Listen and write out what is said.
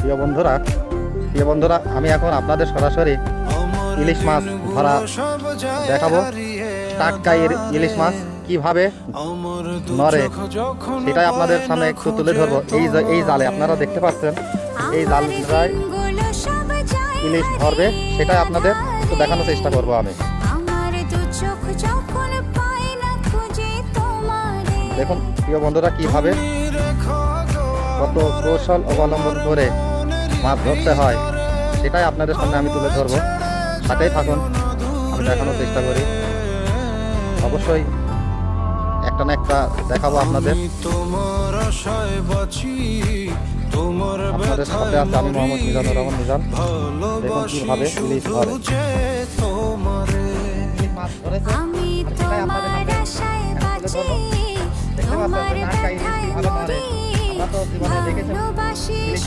প্রিয় বন্ধুরা, আমি এখন আপনাদের সরাসরি ইলিশ মাছ ধরা দেখাবো। টাটকা ইলিশ মাছ কিভাবে নড়ে সেটাই আপনাদের সামনে একটু তুলে ধরবো। এই জালে আপনারা দেখতে পাচ্ছেন, এই জালটায় ইলিশ ধরবে, সেটাই আপনাদের একটু দেখানোর চেষ্টা করবো আমি। দেখুন প্রিয় বন্ধুরা, কিভাবে কত কৌশল অবলম্বন করে মাছ ধরতে হয় সেটাই আপনাদের সামনে আমি তুলে ধরবো। সাথেই থাকুন, আমি দেখানোর চেষ্টা করি। অবশ্যই একটা না একটা দেখাবো আপনাদের। আপনাদের সাথে আছে আমি মোহাম্মদ মিজানুর রহমান মিজান। দেখুন কিভাবে ইলিশ ধরে। মাছ ধরেছে, সেটাই আপনাদের সামনে তুলে ধরবো। দেখতে পাচ্ছেন টাটকা ইলিশ কিভাবে ধরে। আমরা তো জীবনে দেখেছি ইলিশ